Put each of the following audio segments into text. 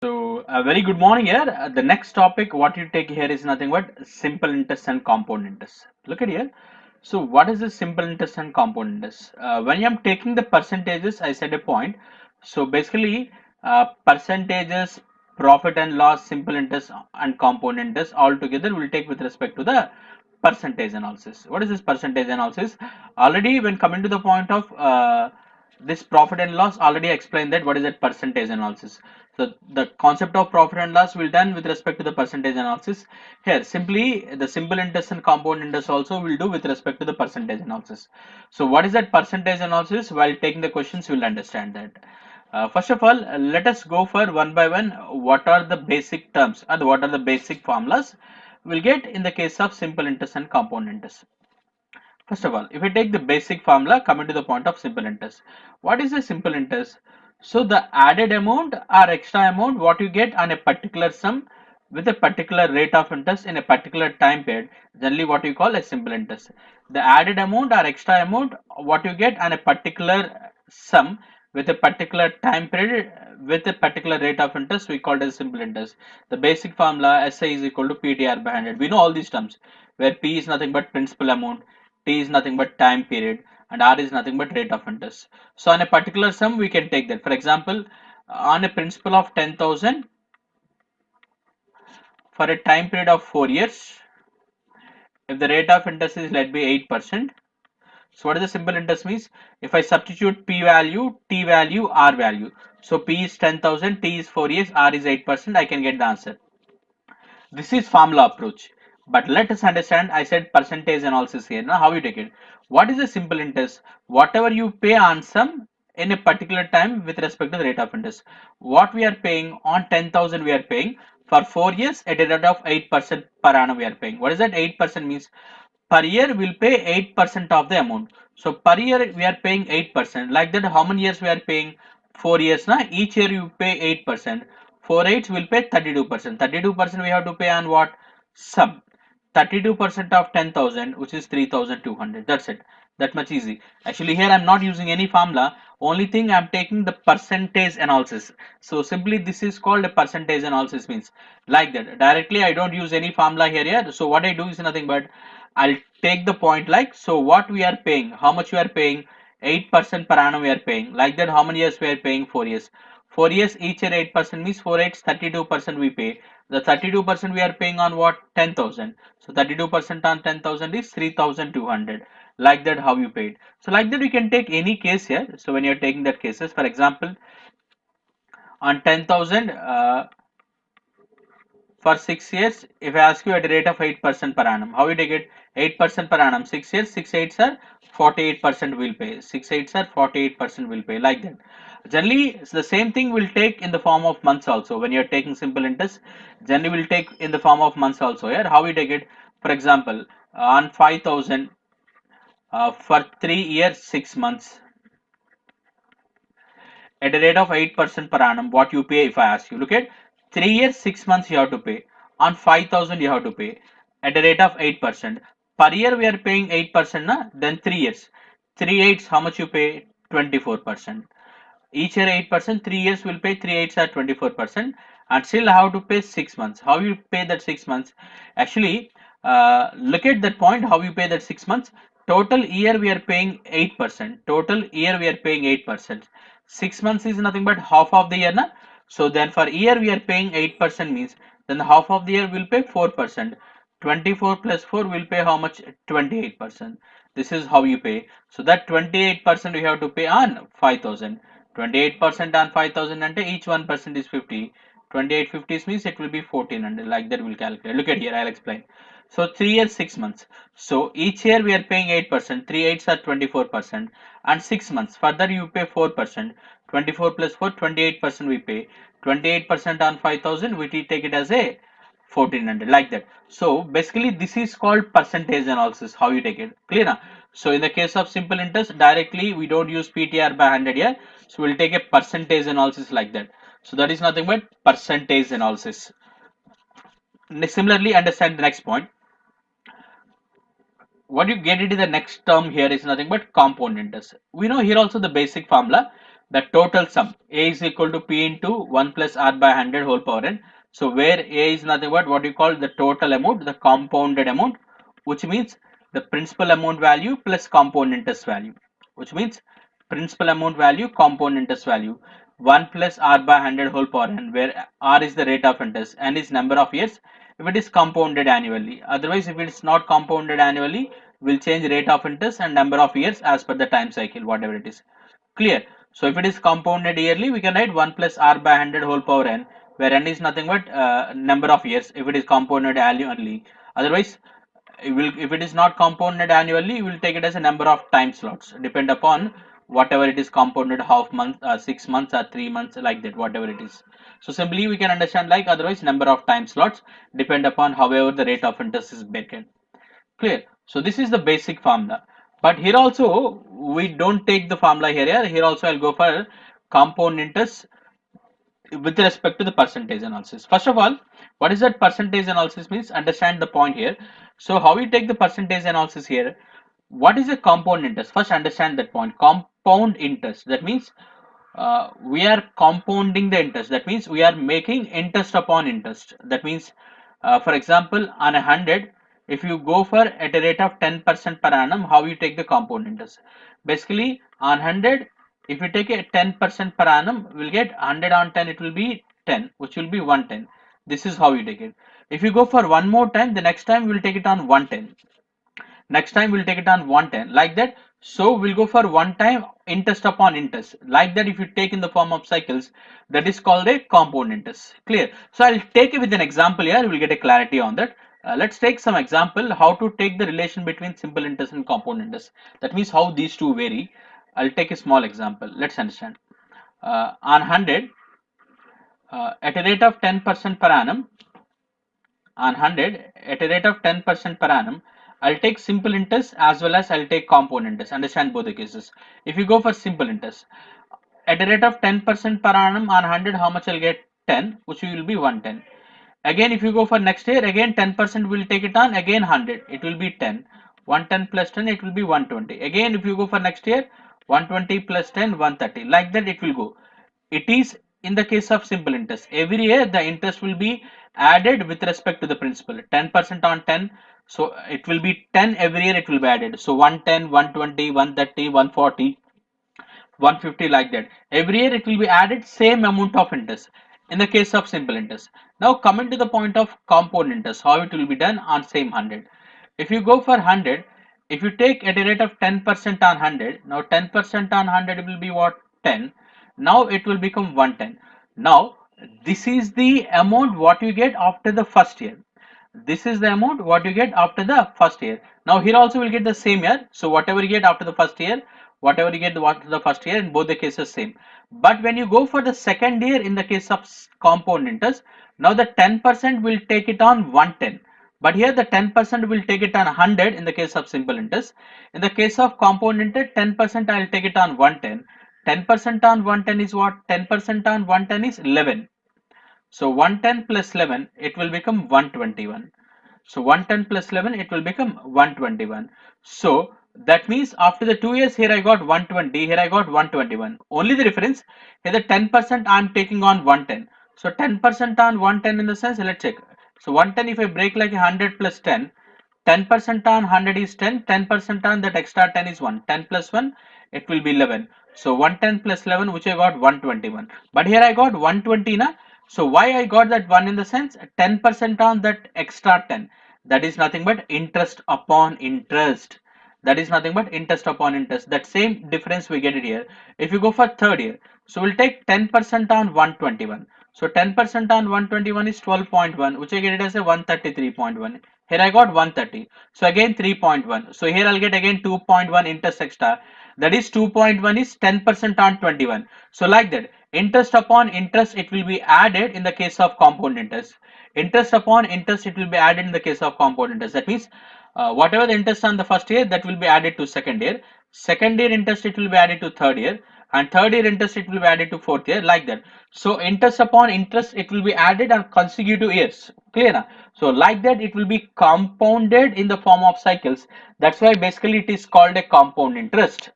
A very good morning here. The next topic, what you take here is nothing but simple interest and compound interest. Look at here. So, what is this simple interest and compound interest? When I'm taking the percentages, I said a point. So, basically, percentages, profit and loss, simple interest, and compound interest all together will take with respect to the percentage analysis. What is this percentage analysis? Already, when coming to the point of this profit and loss, already explained that what is that percentage analysis. So the concept of profit and loss will done with respect to the percentage analysis. Here simply the simple interest and compound interest also will do with respect to the percentage analysis. So what is that percentage analysis? While taking the questions you will understand that. First of all, let us go for one by one. What are the basic terms and what are the basic formulas we'll get in the case of simple interest and compound interest. First of all, if we take the basic formula, coming to the point of simple interest. What is a simple interest? So the added amount or extra amount what you get on a particular sum with a particular rate of interest in a particular time period, generally what you call a simple interest. The added amount or extra amount what you get on a particular sum with a particular time period with a particular rate of interest we call it as simple interest. The basic formula SI is equal to PTR by 100. We know all these terms where P is nothing but principal amount, T is nothing but time period, and R is nothing but rate of interest. So on a particular sum we can take that. For example, on a principal of 10,000 for a time period of 4 years, if the rate of interest is let be 8%. So what is the simple interest means? If I substitute P value, T value, R value. So P is 10,000, T is 4 years, R is 8%, I can get the answer. This is formula approach. But let us understand, I said percentage analysis here. Now how you take it? What is a simple interest? Whatever you pay on sum in a particular time with respect to the rate of interest. What we are paying on 10,000 we are paying for 4 years at a rate of 8% per annum we are paying. What is that 8% means? Per year we'll pay 8% of the amount. So per year we are paying 8%. Like that how many years we are paying? 4 years. Now each year you pay 8%. 4 eights will pay 32%. 32% we have to pay on what? Sum. 32% of 10,000 which is 3,200. That's it. That much easy. Actually here I'm not using any formula. Only thing I'm taking the percentage analysis. So simply this is called a percentage analysis means like that. Directly I don't use any formula here. So what I do is nothing but I'll take the point like, so what we are paying, how much we are paying, 8% per annum we are paying. Like that, how many years we are paying? 4 years. 4 years, each year 8% means 4 8 32% we pay. The 32% we are paying on what? 10,000. So 32% on 10,000 is 3,200. Like that, how you paid. So like that, you can take any case here. So when you're taking that cases, for example, on 10,000, for 6 years, if I ask you at a rate of 8% per annum, how you take it? 8% per annum, 6 years, 6 eights are 48% will pay. 6 eights are 48% will pay, like that. Generally, the same thing will take in the form of months also. When you're taking simple interest, generally will take in the form of months also. Yeah, how you take it? For example, on 5,000 for 3 years, 6 months at a rate of 8% per annum, what you pay if I ask you? Look at 3 years, 6 months you have to pay. On 5,000 you have to pay at a rate of 8%. Per year we are paying 8%, na? Then 3 years. 3 eights, how much you pay? 24%. Each year 8%, 3 years will pay 3 eights at 24%, and still I have to pay 6 months. How you pay that 6 months? Actually, look at that point, how you pay that 6 months. Total year we are paying 8%. Total year we are paying 8%. 6 months is nothing but half of the year, na? So then for year we are paying 8% means then half of the year will pay 4%. 24 plus 4 will pay how much? 28%. This is how you pay. So that 28% you have to pay on 5,000. 28% on 5,000 and each 1% is 50. 28 50s means it will be 1400. Like that we'll calculate. Look at here, I'll explain. So 3 years, 6 months. So each year we are paying 8%. 3 eights are 24%. And 6 months. Further you pay 4%. 24 plus 4, 28% we pay. 28% on 5,000, we take it as a 1400, like that. So basically this is called percentage analysis, how you take it. Clear now? So in the case of simple interest, directly we don't use PTR by 100 here. So we'll take a percentage analysis like that. So that is nothing but percentage analysis. Similarly, understand the next point. What you get into the next term here is nothing but compound interest. We know here also the basic formula. the total sum a is equal to p into 1 plus r by 100 whole power n. So where a is nothing but what you call the total amount, the compounded amount, which means the principal amount value plus compound interest value, which means principal amount value, compound interest value, 1 plus r by 100 whole power n, where r is the rate of interest, n is number of years if it is compounded annually. Otherwise, if it is not compounded annually, we'll change rate of interest and number of years as per the time cycle, whatever it is. Clear? So if it is compounded yearly, we can write 1 plus r by 100 whole power n, where n is nothing but number of years if it is compounded annually. Otherwise, if it is not compounded annually, we will take it as a number of time slots, depend upon whatever it is compounded, half month, 6 months or 3 months, like that, whatever it is. So simply we can understand like otherwise number of time slots depend upon however the rate of interest is baked. Clear? So this is the basic formula. But here also we don't take the formula here. Here also I'll go for compound interest with respect to the percentage analysis. First of all, what is that percentage analysis means? Understand the point here. So how we take the percentage analysis here? What is a compound interest? First understand that point. Compound interest. That means we are compounding the interest. That means we are making interest upon interest. That means, for example, on 100, if you go for at a rate of 10% per annum, how you take the compound interest? Basically, on 100, if you take a 10% per annum, we'll get 100 on 10, it will be 10, which will be 110. This is how you take it. If you go for one more time, the next time we'll take it on 110. Next time we'll take it on 110, like that. So we'll go for one time interest upon interest, like that. If you take in the form of cycles, that is called a compound interest. Clear? So I'll take it with an example here, we'll get a clarity on that. Let's take some example how to take the relation between simple interest and compound interest. That means how these two vary. I'll take a small example. Let's understand. On 100, at a rate of 10% per annum, on 100 at a rate of 10% per annum, I'll take simple interest as well as I'll take compound interest. Understand both the cases. If you go for simple interest, at a rate of 10% per annum on 100, how much I'll get? 10, which will be 110. Again, if you go for next year, again 10% will take it on, again 100, it will be 10. 110 plus 10, it will be 120. Again, if you go for next year, 120 plus 10, 130. Like that, it will go. It is in the case of simple interest. Every year, the interest will be added with respect to the principal. 10% on 10. So it will be 10 every year, it will be added. So 110, 120, 130, 140. 150, like that. Every year it will be added same amount of interest in the case of simple interest. Now coming to the point of compound interest, how it will be done on same 100. If you go for 100, if you take at a rate of 10% on 100, now 10% on 100 will be what? 10. Now it will become 110. Now this is the amount what you get after the first year. This is the amount what you get after the first year. Now here also will get the same year. So whatever you get after the first year, whatever you get after the first year, in both the cases same. But when you go for the second year, in the case of compound interest, now the 10% will take it on 110. But here the 10% will take it on 100 in the case of simple interest. In the case of compound interest, 10% I will take it on 110. 10% on 110 is what? 10% on 110 is 11. So 110 plus 11, it will become 121. So 110 plus 11, it will become 121. So that means after the 2 years, here I got 120, here I got 121. Only the difference, here the 10% I am taking on 110. So 10% on 110 in the sense, let's check. So 110, if I break like 100 plus 10, 10% on 100 is 10, 10% on that extra 10 is 1. 10 plus 1, it will be 11. So 110 plus 11, which I got 121. But here I got 120 na. So why I got that 1 in the sense 10% on that extra 10. That is nothing but interest upon interest. That is nothing but interest upon interest. That same difference we get it here. If you go for third year, so we'll take 10% on 121. So 10% on 121 is 12.1, which I get it as a 133.1. Here I got 130. So again 3.1. So here I'll get again 2.1 interest extra. That is 2.1 is 10% on 21. So like that, interest upon interest, it will be added in the case of compound interest. Interest upon interest, it will be added in the case of compound interest. That means whatever the interest on the first year, that will be added to second year. Second year interest, it will be added to third year. And third year interest, it will be added to fourth year, like that. So interest upon interest, it will be added on consecutive years. Clear now? So like that, it will be compounded in the form of cycles. That's why basically it is called a compound interest.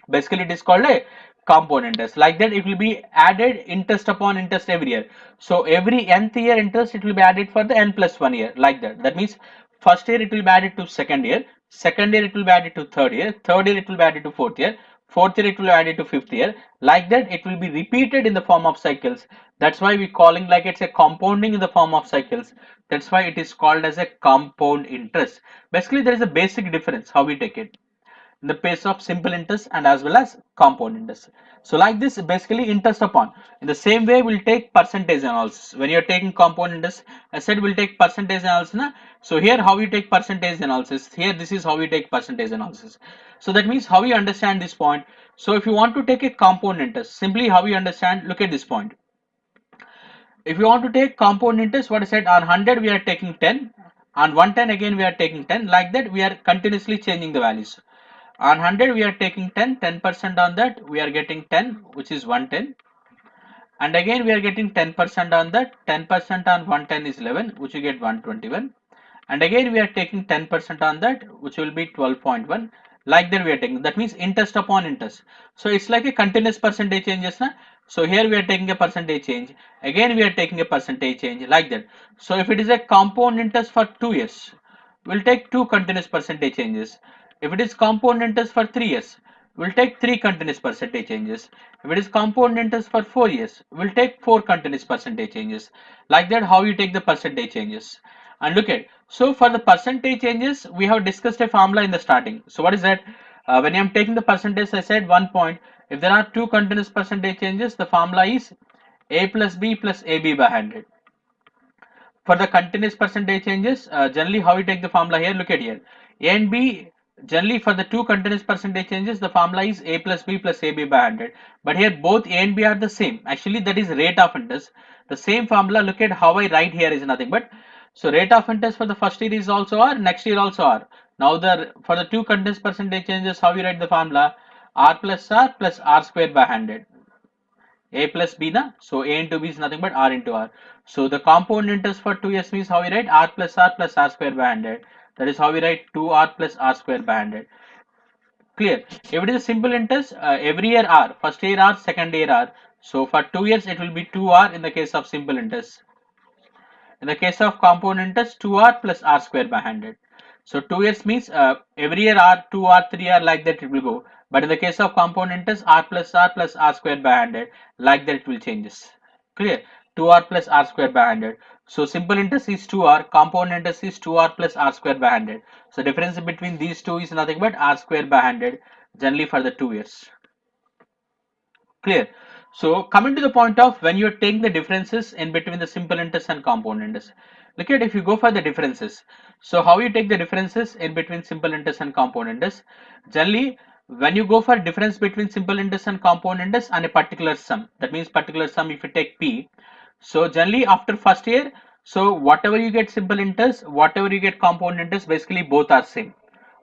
Basically, it is called a compound interest. Like that, it will be added interest upon interest every year. So every nth year interest, it will be added for the n plus 1 year, like that. That means first year it will be added to second year it will be added to third year it will be added to fourth year it will be added to fifth year. Like that, it will be repeated in the form of cycles. That's why we calling like it's a compounding in the form of cycles. That's why it is called as a compound interest. Basically, there is a basic difference how we take it in the case of simple interest and as well as compound interest. So like this, basically interest upon. In the same way, we'll take percentage analysis. When you're taking compound interest, I said we'll take percentage analysis. Na? So here, how we take percentage analysis. Here, this is how we take percentage analysis. So that means how we understand this point. So if you want to take a compound interest, simply how we understand, look at this point. If you want to take compound interest, what I said, on 100 we are taking 10, on 110 again we are taking 10. Like that, we are continuously changing the values. On 100 we are taking 10% on that we are getting 10, which is 110, and again we are getting 10% on that. 10% on 110 is 11, which you get 121, and again we are taking 10% on that, which will be 12.1. Like that we are taking, that means interest upon interest. So it's like a continuous percentage changes, na? So here we are taking a percentage change, again we are taking a percentage change, like that. So if it is a compound interest for 2 years, we'll take 2 continuous percentage changes. If it is compound interest for 3 years, we'll take 3 continuous percentage changes. If it is compound interest for 4 years, we'll take 4 continuous percentage changes. Like that, how you take the percentage changes. And look at, so for the percentage changes, we have discussed a formula in the starting. So what is that? When I'm taking the percentage, I said 1 point. If there are 2 continuous percentage changes, the formula is A plus B plus AB by 100. For the continuous percentage changes, generally how we take the formula here, look at here. A and B, generally for the two continuous percentage changes, the formula is A plus B plus AB by 100. But here both A and B are the same. Actually, that is rate of interest. The same formula, look at how I write here is nothing but, so rate of interest for the first year is also R, next year also R. Now for the two continuous percentage changes, how we write the formula? R plus R square by 100. A plus B na, so A into B is nothing but R into R. So the compound interest for 2 years means how we write R plus R square by 100. That is how we write 2R plus R square by 100. Clear? If it is a simple interest, every year R, first year R, second year R. So for 2 years it will be 2R in the case of simple interest. In the case of compound interest, 2R plus R square by 100. So 2 years means every year R, 2R, 3R, like that it will go. But in the case of compound interest, R plus R square by 100, like that it will changes. Clear? 2R plus R square by 100. So simple interest is 2R, compound interest is 2R plus R square by 100. So difference between these two is nothing but R square by 100, generally for the 2 years. Clear? So coming to the point of when you're taking the differences in between the simple interest and compound interest. Look at, if you go for the differences. So how you take the differences in between simple interest and compound interest? Generally, when you go for difference between simple interest and compound interest and a particular sum, that means particular sum if you take P. So generally after first year, so whatever you get simple interest, whatever you get compound interest, basically both are same.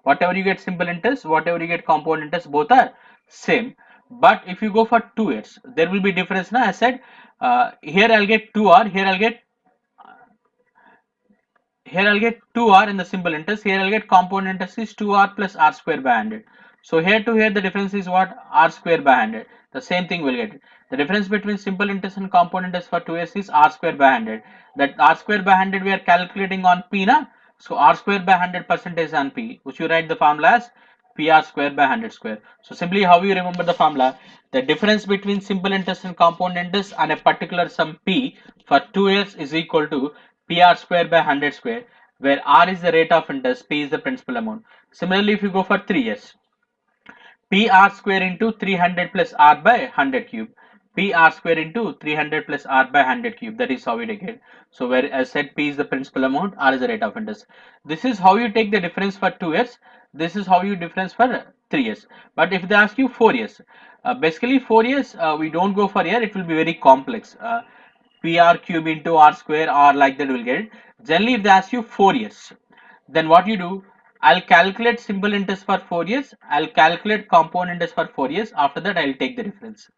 Whatever you get simple interest, whatever you get compound interest, both are same. But if you go for 2 years, there will be difference. Now I said here I'll get 2R, here I'll get 2R in the simple interest, here I'll get compound interest is 2R plus R square by 100. So here to here the difference is what? R square by 100. The same thing we'll get. The difference between simple interest and compound interest for 2 years is R square by 100. That R square by 100 we are calculating on P na. So R square by 100 percentage on P, which you write the formula as PR square by 100 square. So simply how you remember the formula? The difference between simple interest and compound interest and a particular sum P for 2 years is equal to PR square by 100 square, where R is the rate of interest, P is the principal amount. Similarly, if you go for 3 years, PR square into 300 plus R by 100 cube. PR square into 300 plus R by 100 cube. That is how we take it. So where I said P is the principal amount, R is the rate of interest. This is how you take the difference for 2 years. This is how you difference for 3 years. But if they ask you 4 years, basically 4 years, we don't go for year. It will be very complex. PR cube into R square or like that will get it. Generally, if they ask you 4 years, then what you do, I'll calculate simple interest for 4 years, I'll calculate compound interest for 4 years, after that I'll take the difference.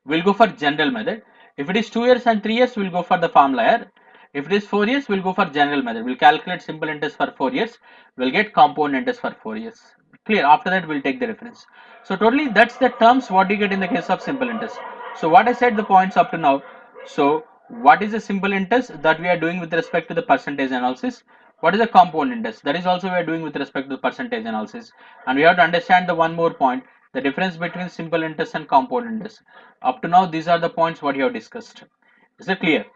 We'll go for general method. If it is 2 years and 3 years, we'll go for the formula here. If it is 4 years, we'll go for general method. We'll calculate simple interest for 4 years. We'll get compound interest for 4 years. Clear? After that, we'll take the reference. So totally, that's the terms what you get in the case of simple interest. So what I said the points up to now. So what is the simple interest that we are doing with respect to the percentage analysis? What is the compound interest? That is also we are doing with respect to the percentage analysis. And we have to understand the one more point, the difference between simple interest and compound interest. Up to now, these are the points what you have discussed. Is it clear?